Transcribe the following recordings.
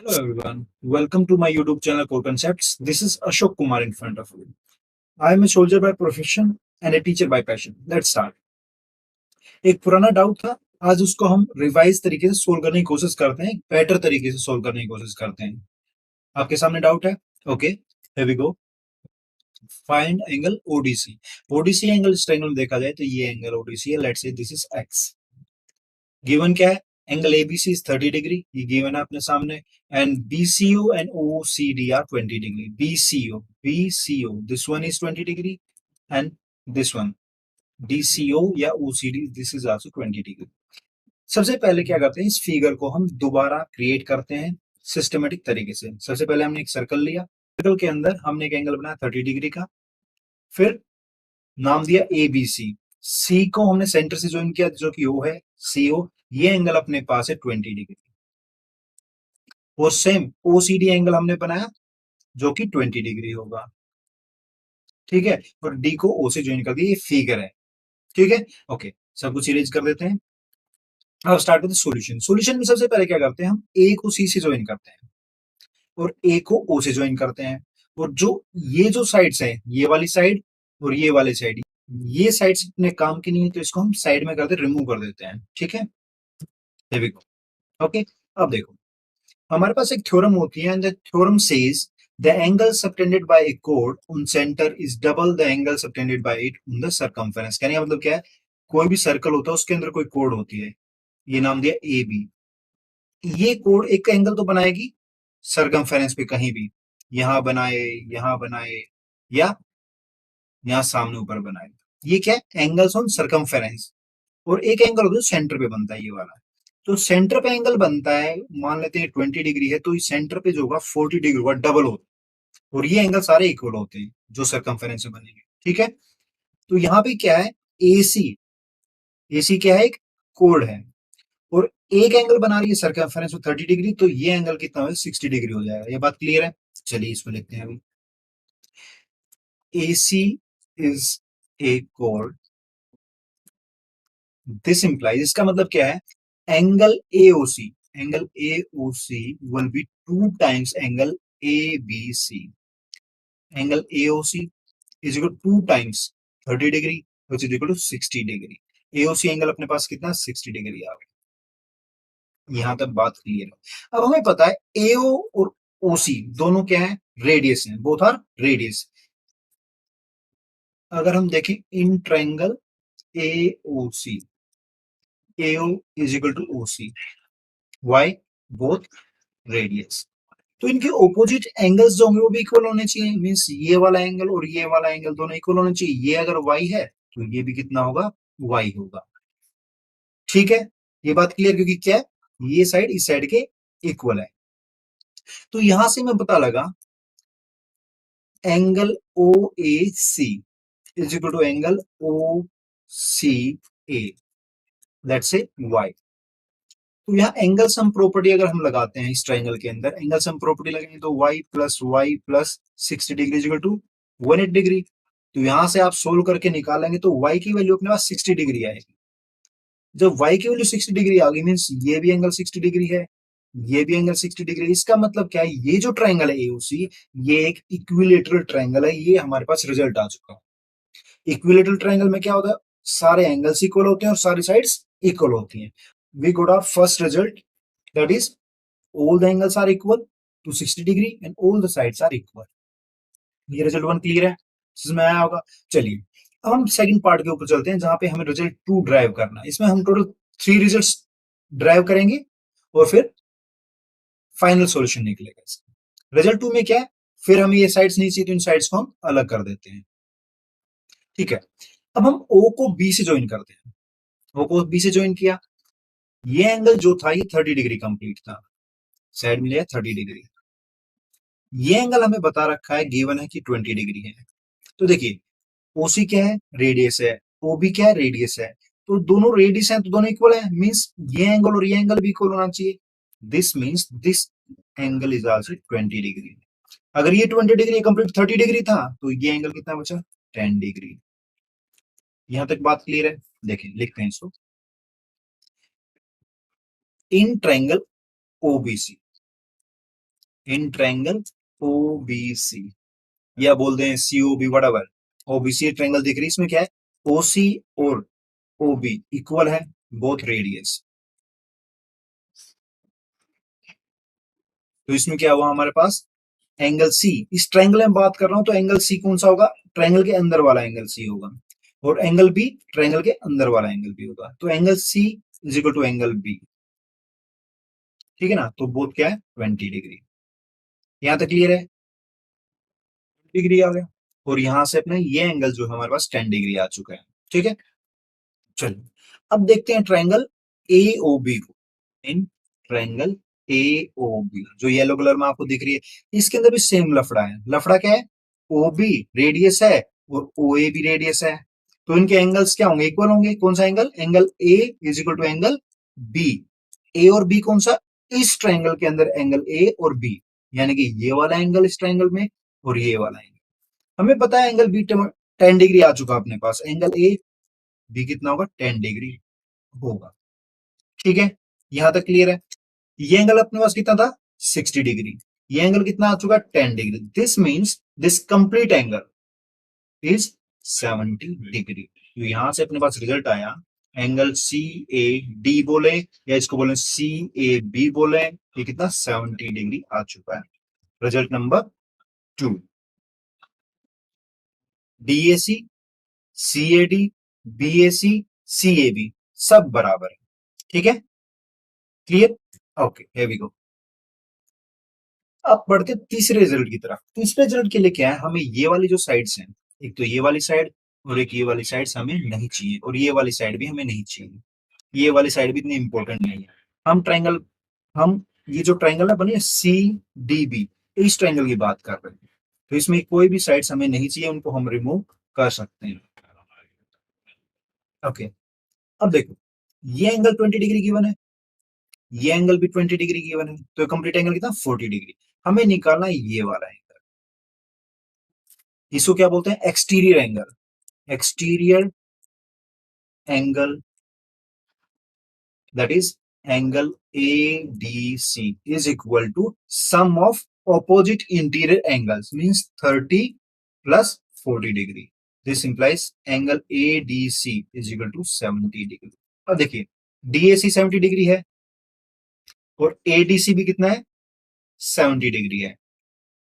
Hello everyone, welcome to my YouTube channel Core Concepts. This is Ashok Kumar in front of you. I am a soldier by profession and a teacher by passion. Let's start. एक पुराना doubt था, आज उसको हम revise तरीके से solve करने की कोशिश करते हैं, बेटर तरीके से सोल्व करने की कोशिश करते हैं। आपके सामने डाउट है? Okay, here we go. Find angle ODC. ODC angle इस ट्रायंगल में देखा जाए तो ये एंगल ओडीसी है। Let's say this is x. Given क्या है? एंगल एबीसी इज 30 डिग्री, ये गिवन है अपने सामने। And BCO and OCD are 20 degree. BCO this one is 20 degree and this one DCO या OCD this is also 20 degree. सबसे पहले क्या करते हैं, इस फिगर को हम दोबारा क्रिएट करते हैं सिस्टमेटिक तरीके से। सबसे पहले हमने एक सर्कल लिया, सर्कल के अंदर हमने एक एंगल बनाया 30 डिग्री का, फिर नाम दिया ए बी सी। सी को हमने सेंटर से ज्वाइन किया जो कि ओ है, सीओ। ये एंगल अपने पास है 20 डिग्री। और सेम ओसीडी एंगल हमने बनाया जो कि 20 डिग्री होगा। ठीक है, और डी को ओ से ज्वाइन कर दिया, ये फिगर है। ठीक है, ओके, सब कुछ इरेज कर देते हैं। अब स्टार्ट विद सॉल्यूशन। सॉल्यूशन में सबसे पहले क्या करते हैं, हम ए को सी से ज्वाइन करते हैं और ए को ओ से ज्वाइन करते हैं। और जो ये जो साइड्स हैं, ये वाली साइड और ये वाली साइड, ये साइड्स इतने काम की नहीं है, तो इसको हम साइड में करते रिमूव कर देते हैं। ठीक है, ओके। अब देखो, हमारे पास एक थ्योरम होती है and the theorem says the angle subtended bye A code on centre is double the angle subtended bye it on the circumference. कहने का मतलब क्या है, कोई भी सर्कल होता है उसके अंदर कोई कोड होती है, ये नाम दिया ए बी। ये कोड एक एंगल तो बनाएगी सरकमफेरेंस पे कहीं भी, यहां बनाए, यहां बनाए, या यहां सामने ऊपर बनाए। ये क्या है, एंगल्स ऑन सरकमफेरेंस। और एक एंगल होता है सेंटर पे बनता है, ये वाला। तो सेंटर पे एंगल बनता है, मान लेते हैं 20 डिग्री है, तो इस सेंटर पे जो होगा 40 डिग्री होगा, डबल होता है। और ये एंगल सारे इक्वल होते हैं जो सरकमफेरेंस में बनेंगे। ठीक है, तो यहाँ पे क्या है, एसी। एसी क्या है, एक कोड है। और एक एंगल बना रही है सरकमफेरेंस में 30 डिग्री, तो ये एंगल कितना हो, 60 डिग्री हो जाएगा। ये बात क्लियर है? चलिए इसको लिखते हैं अभी। AC is a chord, this implies, इसका मतलब क्या है, angle AOC, angle AOC will be two times angle ABC। Angle AOC is equal to times 30 degree which is equal to 60 degree. AOC angle अपने पास कितना, 60 डिग्री आ गया। यहां तक बात क्लियर है। अब हमें पता है AO और OC दोनों क्या है, रेडियस है, बोथ आर रेडियस। अगर हम देखें in triangle AOC, AO is equal to OC. Why? Both radius. तो इनके ऑपोजिट एंगल्स जो होंगे वो भी इक्वल होने चाहिए। मींस ये वाला एंगल और ये वाला एंगल दोनों इक्वल होने चाहिए। ये अगर y है तो ये भी कितना होगा, y होगा। ठीक है, ये बात क्लियर, क्योंकि क्या है, ये साइड इस साइड के इक्वल है। तो यहां से मैं पता लगा angle O A C is equal to angle O C A, let's say y। तो यहाँ एंगल सम प्रॉपर्टी अगर हम लगाते हैं इस ट्राइंगल के अंदर, एंगल सम प्रॉपर्टी लगेंगे तो y plus 60 degree equal to 180 degree. तो यहां से आप सोल्व करके निकालेंगे तो y की वैल्यू अपने पास 60 डिग्री आएगी। जब y की वैल्यू 60 डिग्री आ गई, मीन्स ये भी एंगल 60 डिग्री है, ये भी एंगल 60 डिग्री। इसका मतलब क्या है, ये जो ट्राइंगल है AOC, ये एक इक्विलेटरल ट्राइंगल है। ये हमारे पास रिजल्ट आ चुका है। इक्विलेटरल ट्राइंगल में क्या होता है, सारे एंगल्स इक्वल होते हैं और सारी साइड्स इक्वल होती हैं। We got our first result, that is all the angles are equal to 60 degree and all the sides are equal। ये रिजल्ट वन क्लियर है, समझ में आया होगा। चलिए अब हम सेकंड पार्ट के ऊपर चलते हैं जहां पे हमें रिजल्ट टू ड्राइव करना है। इसमें हम टोटल 3 रिजल्ट्स ड्राइव करेंगे और फिर फाइनल सॉल्यूशन निकलेगा इसका। रिजल्ट टू में क्या है, फिर हमें ये साइड्स नहीं चाहिए तो इन साइड्स को हम अलग कर देते हैं। ठीक है, अब हम O को B से ज्वाइन करते हैं। O को B से ज्वाइन किया, ये एंगल जो था ये 30 डिग्री कंप्लीट था, साइड में लिया 30 डिग्री। ये एंगल हमें बता रखा है, गिवन है कि 20 डिग्री है। तो देखिए ओसी क्या है, रेडियस है, ओबी क्या है, रेडियस है। तो दोनों रेडियस हैं तो दोनों इक्वल है, मींस ये एंगल और ये एंगल भी इक्वल होना चाहिए। This means this angle is also 20 degree. अगर ये 20 डिग्री कंप्लीट 30 डिग्री था तो ये एंगल कितना बचा, 10 डिग्री। यहां तक बात क्लियर है? देखिए लिखते हैं इसको। In triangle OBC, in triangle OBC, या बोल दें सीओबी वटएवर, ओबीसी ट्रायंगल दिख रही है, इसमें क्या है, ओसी और ओबी इक्वल है, बोथ रेडियस। तो इसमें क्या हुआ हमारे पास, एंगल सी, इस ट्रायंगल में बात कर रहा हूं तो एंगल सी कौन सा होगा, ट्रायंगल के अंदर वाला एंगल सी होगा, और एंगल बी ट्रायंगल के अंदर वाला एंगल बी होगा, तो angle C is equal to angle B, ठीक है ना, तो बोथ क्या है 20 डिग्री। यहां तक क्लियर है, डिग्री आ गया, और यहां से अपने ये एंगल जो है हमारे पास 10 डिग्री आ चुका है, ठीक है। चलिए अब देखते हैं ट्रायंगल ए ओ बी को, in triangle A O B जो येलो कलर में आपको दिख रही है, इसके अंदर भी सेम लफड़ा है। लफड़ा क्या है, ओ बी रेडियस है और ओ ए भी रेडियस है, तो इनके एंगल्स क्या होंगे, इक्वल होंगे। कौन सा angle, angle A is equal to angle B. A और बी कौन सा, इस ट्रायंगल के अंदर एंगल ए और बी, यानी कि ये वाला एंगल इस ट्रायंगल में और ये वाला एंगल। हमें पता है एंगल बी 10 डिग्री आ चुका अपने पास, एंगल ए बी कितना होगा, 10 डिग्री होगा, ठीक है। यहां तक क्लियर है। ये एंगल अपने पास कितना था, 60 डिग्री, ये एंगल कितना आ चुका, 10 degree. This means this complete angle is 70 degree. तो यहां से अपने पास रिजल्ट आया, एंगल सी ए डी बोले या इसको बोले सी ए बी बोले, ये कितना 70 डिग्री आ चुका है। Result number 2, D A C C A D B A C C A B सब बराबर है, ठीक है, clear, okay here we go. अब बढ़ते तीसरे रिजल्ट की तरफ। तीसरे रिजल्ट के लिए क्या है, हमें ये वाली जो साइड्स हैं, एक तो ये वाली साइड और एक ये वाली साइड्स हमें नहीं चाहिए, और ये वाली साइड भी हमें नहीं चाहिए, ये वाली साइड भी इतनी इंपॉर्टेंट नहीं है। हम ट्राइंगल, हम ये जो ट्राइंगल है बनी है सी डी बी, इस ट्राइंगल की बात कर रहे हैं, तो इसमें कोई भी साइड्स हमें नहीं चाहिए, उनको हम रिमूव कर सकते हैं, ओके। अब देखो ये एंगल 20 डिग्री गिवन है, ये एंगल भी 20 डिग्री गिवन है, तो कंप्लीट एंगल कितना 40 डिग्री। हमें निकालना है ये वाला एंगल, इसको क्या बोलते हैं, exterior angle. Exterior angle that is angle ADC is equal to sum of opposite interior angles means 30 plus 40 degree. This implies angle ADC is equal to 70 degree. अब देखिए DAC 70 डिग्री है और ADC भी कितना है 70 डिग्री है।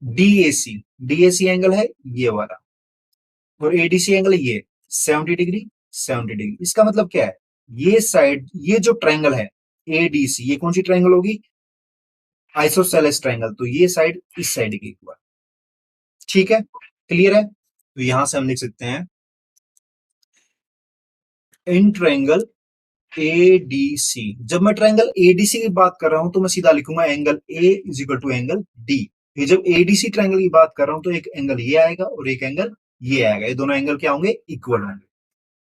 DAC DAC angle है ये वाला और ADC एंगल है ये 70 डिग्री 70 डिग्री। इसका मतलब क्या है, ये साइड ये जो ट्रायंगल है एडीसी, ये कौन सी ट्रायंगल होगी, आइसोसेलेस ट्रायंगल, तो ये साइड इस साइड की इक्वल, ठीक है, क्लियर है। तो यहां से हम लिख सकते हैं इन ट्रायंगल एडीसी, जब मैं ट्रायंगल एडीसी की बात कर रहा हूं तो मैं सीधा लिखूंगा angle A is equal to angle D. ये जब एडीसी ट्रायंगल की बात कर रहा हूं तो एक एंगल ये आएगा और एक एंगल ये आएगा, ये दोनों एंगल क्या होंगे, इक्वल होंगे।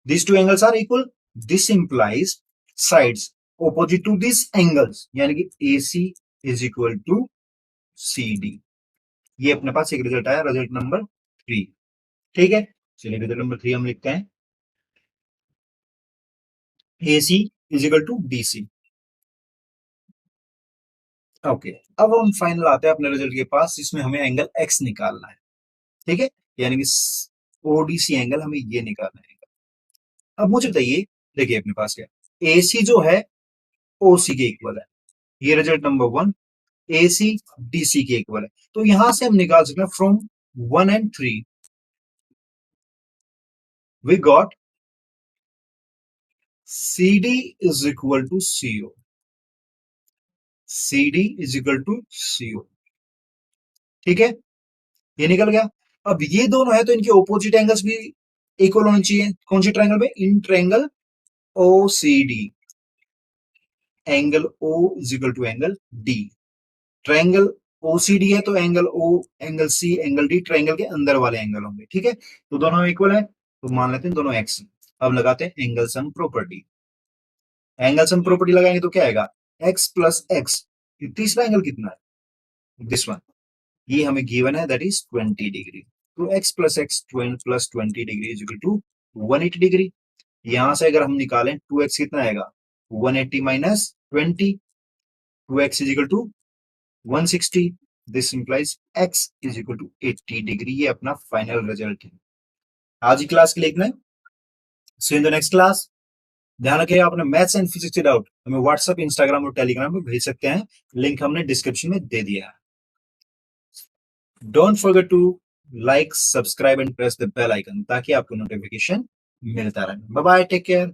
These two angles are equal. This implies sides opposite to these angles, यानी कि AC is equal to CD। ये अपने पास एक रिजल्ट आया, रिजल्ट नंबर 3, ठीक है। चलिए रिजल्ट नंबर 3 हम लिखते हैं AC is equal to DC, okay. अब हम फाइनल आते हैं अपने रिजल्ट के पास, इसमें हमें एंगल X निकालना है, ठीक है, यानी कि ODC एंगल हमें ये निकालना है। अब मुझे बताइए, देखिए अपने पास क्या, AC जो है OC के इक्वल है, ये रिजल्ट नंबर 1, AC DC के इक्वल है, तो यहां से हम निकाल सकते हैं from 1 and 3 we got CD is equal to CO, CD is equal to CO, ठीक है, ये निकल गया। अब ये दोनों है तो इनके ऑपोजिट एंगल्स भी इक्वल होने चाहिए, कौन सी ट्रायंगल में, in triangle OCD, angle O is equal to angle D। Triangle OCD है तो angle O, angle C, angle D triangle के अंदर वाले एंगल होंगे, ठीक है, तो दोनों इक्वल है, तो मान लेते हैं दोनों X। अब लगाते हैं angle sum property, angle sum property लगाएंगे तो क्या आएगा, X प्लस एक्स, तीसरा एंगल कितना है, दिस वन, ये हमें गिवन है दैट इज 20 डिग्री, तो X plus x plus 20 degree is equal to 180 degree. यहां से अगर हम निकालें 2x कितना आएगा, 180 minus 20, 2x is equal to 160, this implies x is equal to 80 degree. ये अपना फाइनल रिजल्ट है आज की क्लास के लिए इतना। सी इन द नेक्स्ट क्लास। ध्यान रखिए, आपने मैथ्स एंड फिजिक्स के डाउट हमें व्हाट्सएप, इंस्टाग्राम और टेलीग्राम में भेज सकते हैं। लिंक हमने डिस्क्रिप्शन में दे दिया है। Don't forget to like, subscribe and press the bell icon ताकि आपको नोटिफिकेशन मिलता रहे। Bye bye, take care.